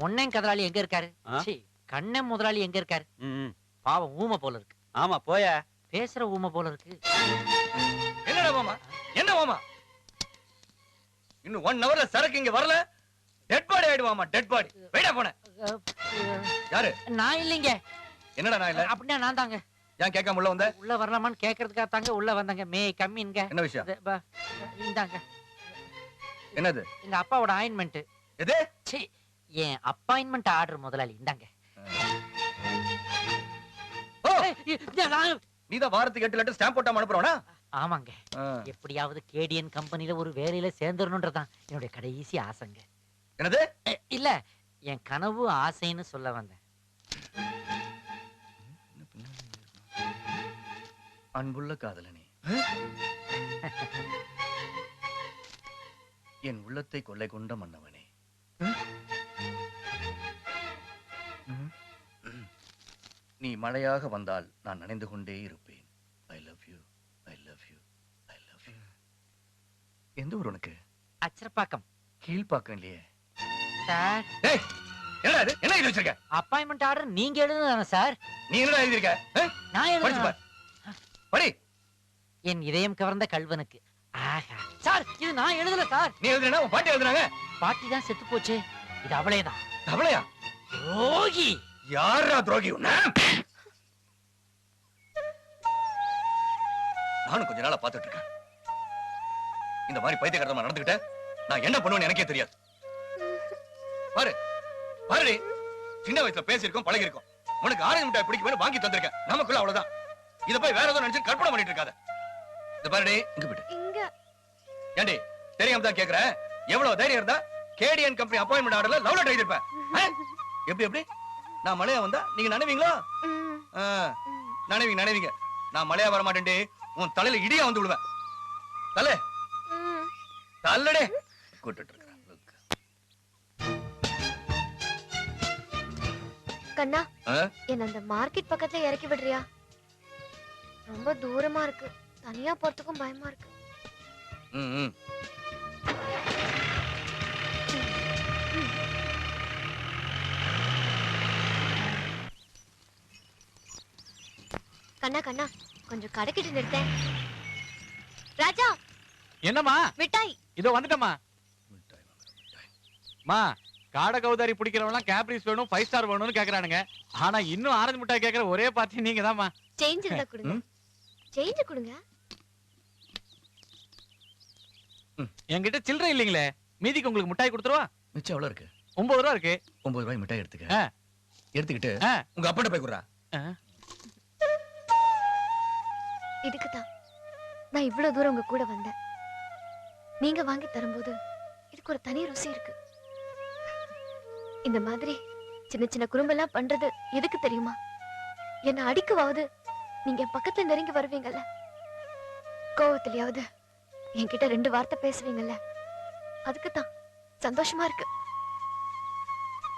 முன்னேன் கதராளி எங்க இருக்காரு? கண்ணன் முதலாளி எங்க இருக்காரு? பாவம் ஊமை போல இருக்கு. ஆமா போய பேசுற ஊமை போல இருக்கு. என்னடா மாமா? என்ன மாமா? இன்னும் 1 ஹவர்ல சரக்கு இங்க வரல, டெட் பாடி ஆயிடுவாமா. Dead body. வெயிடா போன. யாரு? நான் இல்லைங்க. என்னடா நான் இல்ல? அப்படின்னா நான் தாங்க. ஏன் கேட்காம உள்ள வந்த? உள்ள வரலாமான்னு கேட்கறதுக்காக தாங்க உள்ள வந்தாங்க. மே கம்மிங்க. என்ன விஷயம்? இந்தாங்க. என்னது? எங்க அப்பாவோட அப்பாயின்மெண்ட். எது? சீ, என் அப்பாயின்மெண்ட் ஆர்டர் முதலாளி. இந்தாங்க. நீதான் வாரத்துக்கு 8 லெட்டர் ஸ்டாம்ப் போட்டாம அனுப்புறவனா? ஆமாங்க. எப்படியாவது கேடிஎன் கம்பெனில ஒரு வேலையில சேர்ந்துடணும்ன்றதான் என்னுடைய கடைசி ஆசைங்க. என்னது? இல்ல, என் கனவு ஆசைன்னு சொல்ல வந்தேன். அன்புள்ள காதலனே, என் உள்ளத்தை கொள்ளை கொண்ட மன்னவனே, நீ மழையாக வந்தால் நான் நனைந்து கொண்டே இருப்பேன். I love you, I love you, I love you. எந்த ஊர் உனக்கு? அச்சரப்பாக்கம். கீழ்பாக்கம் இல்லையே சார். என்ன இது? என்ன எழுதி வச்சிருக்க? அப்பாயின்மெண்ட் ஆர்டர் நீங்க எழுதுனதானே சார்? நீ என்ன எழுதி இருக்க? நான் எழுதுறேன். படி. என் இதயம் கவர்ந்த கல்வனுக்கு. ஆஹா சார், இது நான் எழுதல சார். நீ எழுதுறேனா? உன் பாட்டி எழுதுறாங்க. பாட்டி தான் செத்து போச்சு. இது அவளேதான். அவளையா? துரோகி. யாரா துரோகி? நானும் கொஞ்ச நாளா பாத்துட்டு இருக்கேன். இந்த மாதிரி பைத்தியக்காரமா நடந்துகிட்ட நான் என்ன பண்ணுவேன்னு எனக்கே தெரியாது. பாரு பாரு, சின்ன வயசுல பேசியிருக்கோம், பழகி இருக்கோம். உனக்கு ஆரஞ்சு மிட்டாய் பிடிக்கும் வாங்கி தந்திருக்கேன். நமக்குள்ள அவ்வளவுதான். இத போய் வேற ஏதோ நினைச்சு கற்பனை பண்ணிட்டு இருக்காத. இந்த பாருடி, இங்க போயிட்டு. ஏண்டி தெரியாம தான் கேக்குறேன். எவ்வளவு தைரியம் இருந்தா கேடிஎன் கம்பெனி அப்பாயின்மெண்ட் ஆர்டர்ல லவ் லெட்டர் எழுதிருப்பேன். எப்படி எப்படி? நான் மலையா வந்தா நீங்க நினைவீங்களா? நினைவீங்க. நான் மலையா வர மாட்டேன்டி. உன் தலையில இடியா வந்து விடுவேன். தலை தள்ளடே கூட்டிட்டு இருக்கேன். கண்ணா, என்ன அந்த மார்க்கெட் பக்கத்துல இறக்கி விடுறியா? ரொம்ப தூரமா இருக்கு. தனியா போறதுக்கும் பயமா இருக்கு. கண்ணா கண்ணா, கொஞ்சம் கடைக்கிட்டு நிறுத்தேன். ராஜா. என்னம்மா? மிட்டாய். இதோ வந்துட்டம்மா. மா, காடை கௌதாரி பிடிக்கிறவங்களாம் கேப்ரிஸ் வேணும், 5 ஸ்டார் வேணும்னு கேக்குறானுங்க. ஆனா இன்னும் ஆரஞ்சு மிட்டாய் கேக்குற ஒரே பார்ட்டி நீங்க தான்மா. சேஞ்ச் இருந்தா கொடுங்க. சேஞ்ச் கொடுங்க. என்கிட்ட சில்லறை இல்லீங்களே. மீதிக்கு உங்களுக்கு மிட்டாய் கொடுத்துருவா. மிச்சம் எவ்வளவு இருக்கு? 9 ரூபா இருக்கு. 9 ரூபாய் மிட்டாய் எடுத்துக்க. எடுத்துக்கிட்டு உங்க அப்பாட்ட போய் குடுறா. இதுக்குதான் நான் இவ்வளவு தூரம் உங்க கூட வந்தேன். நீங்க வாங்கி தரும்போது இதுக்கு ஒரு தனி ருசி இருக்கு. இந்த மாதிரி சின்ன சின்ன குறும்பெல்லாம் பண்றது எதுக்கு தெரியுமா? என்ன அடிக்கவாவது நீங்க பக்கத்துல நெருங்கி வருவீங்கல்ல, கோவத்திலேயாவது என்கிட்ட 2 வார்த்தை பேசுவீங்கல்ல, அதுக்குதான் சந்தோஷமா இருக்கு.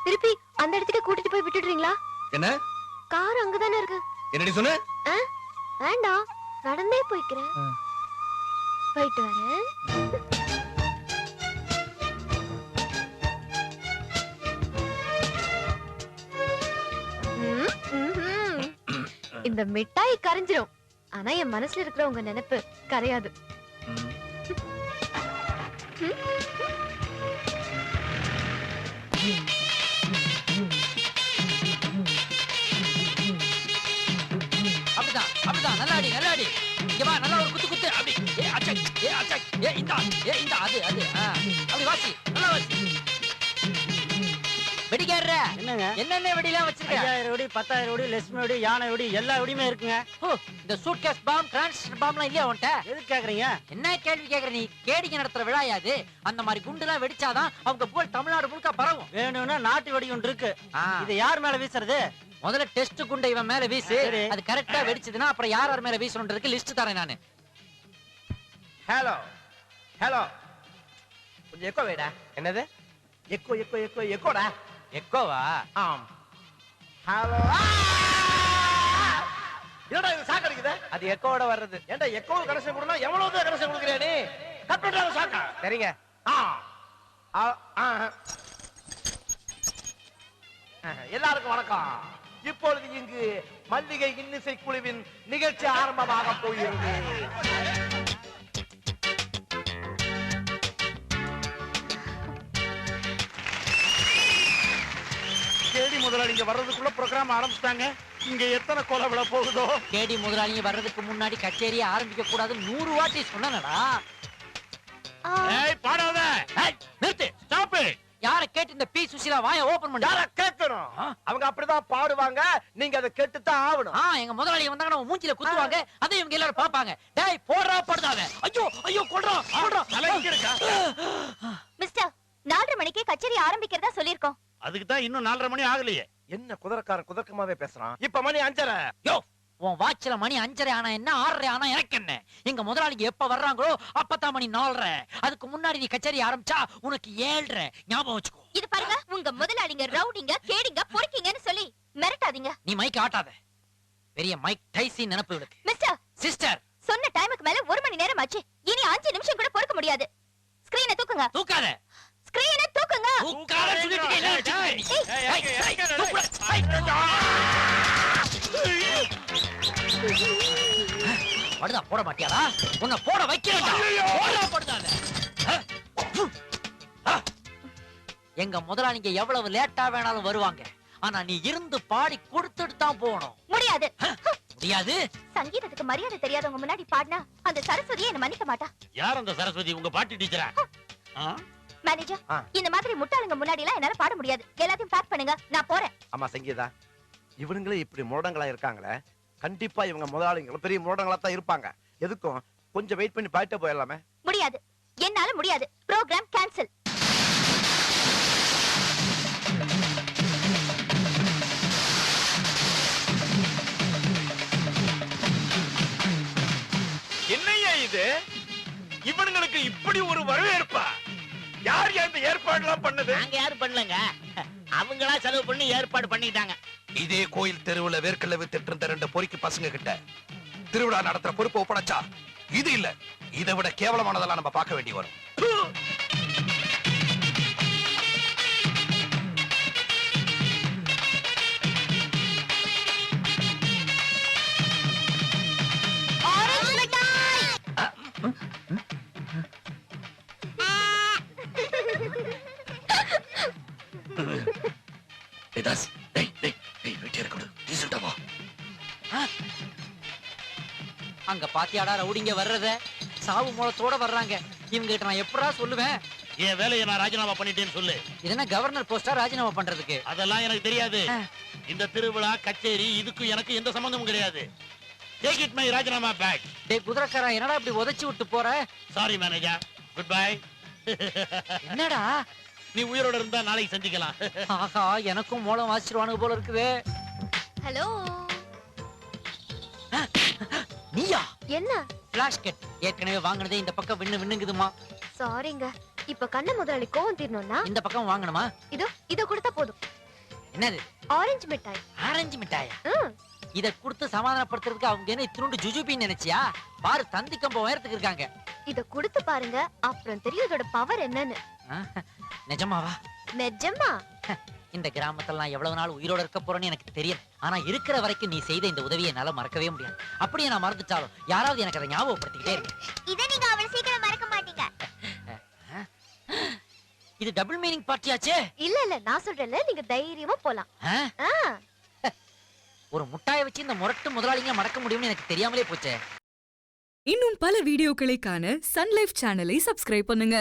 திருப்பி அந்த இடத்துக்கு கூட்டிட்டு போய் விட்டுடுறீங்களா? என்ன? கார் அங்கதானே இருக்கு. என்னடி சொன்ன? வேண்டாம், நடந்தே போய்க்கிறேன். போயிட்டு வரேன். இந்த மிட்டாய் கரைஞ்சிரும், ஆனா என் மனசுல இருக்கிற உங்க நினைப்பு கரையாது. அப்படிதான் அப்படிதான். நல்லாடி நல்லாடி. இங்க வா, நல்லா ஒரு குத்து குத்து. அப்படி இந்த அது அது அப்படி வாசி, நல்லா வாசி. வெடிக்காரரே, என்னங்க? என்னென்ன வெடிலாம் வச்சிருக்க? 5000 வெடி, 10000 வெடி, லட்சுமி வெடி, யானை வெடி, எல்லா வெடியுமே இருக்குங்க. இந்த சூட்கேஸ் பாம், டிரான்சிஸ்டர் பாம்லாம் இல்லையா உன்ட்ட? எதுக்கு கேக்குறீங்க? என்ன கேள்வி கேக்குற நீ? கேடிங்க நடத்துற விழாயாது. அந்த மாதிரி குண்டுலாம் வெடிச்சாதான் அவங்க புகழ் தமிழ்நாடு முழுக்க பரவும். வேணும்னா நாட்டு வெடி ஒன்று இருக்கு. இது யார் மேல வீசுறது? முதல்ல டெஸ்ட் குண்டை இவன் மேல வீசு. அது கரெக்டா வெடிச்சதுன்னா அப்புறம் யார் யார் மேல வீசணும்ன்றதுக்கு லிஸ்ட் தரேன் நானு. ஹலோ ஹலோ, கொஞ்சம் எக்கோ வேடா. என்னது? எக்கோ எக்கோ எக்கோ எக்கோடா. எக்கோவா? ஆம். ஹலோ. என்னடா இது சாக்கு அடிக்குது? அது எக்கோட வர்றது. ஏன்டா எக்கோ கனெக்ஷன் கொடுனா எவ்வளவு தான் கனெக்ஷன் கொடுக்கறே நீ? கட் பண்றாங்க சாக்கா. சரிங்க. எல்லாருக்கும் வணக்கம். இப்பொழுது இங்கு மல்லிகை இன்னிசை குழுவின் நிகழ்ச்சி ஆரம்பமாக போகிறது. கேடி முதலாளிங்க வர்றதுக்குள்ள ப்ரோகிராம் ஆரம்பிச்சிட்டாங்க. இங்க எத்தனை கொலை விழ போகுதோ. கேடி முதலாளிங்க வர்றதுக்கு முன்னாடி கச்சேரியை ஆரம்பிக்க கூடாது 100 வாட்டி சொன்னனடா. ஏய் பாடாத. ஏய், நிறுத்து. ஸ்டாப். யார கேட்டு இந்த பி சுசிலா வாயை ஓபன் பண்ணு. யார கேட்கணும்? அவங்க அப்படிதான் பாடுவாங்க. நீங்க அதை கேட்டுத்தான் ஆகணும். எங்க முதலாளி வந்தாங்க நம்ம மூஞ்சில குத்துவாங்க. அதை இவங்க எல்லாரும் பாப்பாங்க. டேய் போடுறா படுதாத. ஐயோ ஐயோ கொல்றா கொல்றா. தலைக்கு இருக்கா? மிஸ்டர் 4:30 மணிக்கு கச்சேரி ஆரம்பிக்கிறதா சொல்லிருக்கோம். அதுக்கு தான் இன்னும் 4:30 மணி ஆகலையே. என்ன குதிரக்காரன் குதர்க்கமாவே பேசுறான். இப்ப மணி 5:30. யோ உன் வாட்ச்ல மணி 5:30 ஆனா என்ன 6:30 ஆனா எனக்கு என்ன? எங்க முதலாளிங்க எப்ப வர்றாங்களோ அப்பதான் மணி 4:30. அதுக்கு முன்னாடி நீ கச்சேரி ஆரம்பிச்சா உனக்கு 7:30. ஞாபகம் வச்சுக்கோ. இது பாருங்க, உங்க முதலாளிங்க ரவுடிங்க கேடிங்க பொறுக்கீங்கன்னு சொல்லி மிரட்டாதீங்க. நீ மைக் ஆட்டாத. பெரிய மைக் டைசி நினைப்பு இருக்கு. மிஸ்டர் சிஸ்டர் சொன்ன டைமுக்கு மேல 1 மணி நேரம் ஆச்சு. இனி 5 நிமிஷம் கூட பொறுக்க முடியாது. ஸ்கிரீனை தூக்குங்க. தூக்காத. ஸ்கிரீனை தூக்குங்க. தூக்காத சொல்லிட்டு இல்ல படுதா போட மாட்டியாடா? உன்னை போட வைக்கிறேன்டா. போடா படுதாத. எங்க முதலாளிங்க எவ்வளவு லேட்டா வேணாலும் வருவாங்க. ஆனா நீ இருந்து பாடி கொடுத்துட்டு தான் போகணும். முடியாது. முடியாது. சங்கீதத்துக்கு மரியாதை தெரியாதவங்க முன்னாடி பாடினா அந்த சரஸ்வதியை என்ன மன்னிக்க மாட்டா. யார் அந்த சரஸ்வதி? உங்க பாட்டி டீச்சரா? மேனேஜர், இந்த மாதிரி முட்டாளுங்க முன்னாடி எல்லாம் என்னால பாட முடியாது. எல்லாத்தையும் பேக் பண்ணுங்க, நான் போறேன். ஆமா சங்கீதா, இவனுங்களே இப்படி முரடங்களா இருக்காங்களே, கண்டிப்பா இவங்க முதலாளிங்களும் பெரிய முரடங்களா தான் இருப்பாங்க. எதுக்கும் கொஞ்சம் வெயிட் பண்ணி பாயிட்டே போயிடலாமே. முடியாது, என்னால முடியாது. Program cancel. என்னையா இது? இவனுங்களுக்கு இப்படி ஒரு வரவேற்பா? யார் இந்த ஏற்பாடுலாம் பண்ணது? நாங்க யாரும் பண்ணலங்க, அவங்களா செலவு பண்ணி ஏற்பாடு பண்ணிட்டாங்க. இதே கோயில் தெருவுல வேர்க்கல்ல வித்துட்டு இருந்த 2 பொறுக்கி பசங்க கிட்ட திருவிழா நடத்துற பொறுப்பு ஒப்படைச்சா இது இல்ல, இதை விட கேவலமானதெல்லாம் நம்ம பார்க்க வேண்டி வரும். அங்க பாத்தியாடா ரவுடிங்க வர்றத? சாவு மூலத்தோட வர்றாங்க. இவங்க கிட்ட நான் எப்படா சொல்லுவேன்? என் வேலையை நான் ராஜினாமா பண்ணிட்டேன்னு சொல்லு. இது என்ன கவர்னர் போஸ்டா ராஜினாமா பண்றதுக்கு? அதெல்லாம் எனக்கு தெரியாது. இந்த திருவிழா கச்சேரி இதுக்கு எனக்கு எந்த சம்பந்தமும் கிடையாது. Take it my ராஜினாமா பேக். டேய் குதிரக்காரா, என்னடா இப்படி உதைச்சு விட்டு போற? Sorry manager, good bye. என்னடா நீ உயிரோட இருந்தா நாளைக்கு சந்திக்கலாம். ஆஹா, எனக்கும் மூலம் வாசிச்சிருவானுங்க போல இருக்குது. ஹலோ, நீயா? என்ன? ஃபிளாஷ் கட் ஏற்கனவே வாங்குனதே இந்த பக்கம் விண்ணுங்குதுமா. சாரிங்க, இப்ப கண்ண முதலாளி கோவம் தீரணும்னா இந்த பக்கம் வாங்கணுமா? இதோ கொடுத்தா போதும். என்னது? ஆரஞ்சு மிட்டாய். ஆரஞ்சு மிட்டாயா? இத கொடுத்து சமாதானப்படுத்துறதுக்கு அவங்க என்ன இத்தினுண்டு ஜுஜுபின்னு நினைச்சியா? பாரு, தந்தி கம்பம் உயரத்துக்கு இருக்காங்க. இத கொடுத்து பாருங்க, அப்புறம் தெரியும் இதோட பவர் என்னன்னு. நிஜமாவா? நிஜமா. இந்த கிராமத்துல நான் எவ்வளவு நாள் உயிரோட இருக்க போறேன்னு எனக்கு தெரியல. ஆனா இருக்கிற வரைக்கும் நீ செய்த இந்த உதவியை என்னால மறக்கவே முடியாது. அப்படியே நான் மறந்துட்டாலும் யாராவது எனக்கு அதை ஞாபகப்படுத்திக்கிட்டே இருக்கு. இத நீங்க அவளை சீக்கிரம் மறக்க மாட்டீங்க. இது டபுள் மீனிங் பார்ட்டியாச்சே. இல்ல, நான் சொல்றேன்ல, நீங்க தைரியமா போலாம். ஒரு முட்டாயை வச்சு இந்த முரட்டு முதலாளிங்க மறக்க முடியும்னு எனக்கு தெரியாமலே போச்சே. இன்னும் பல வீடியோக்களை காண சன் லைஃப் சேனலை சப்ஸ்கிரைப் பண்ணுங்க.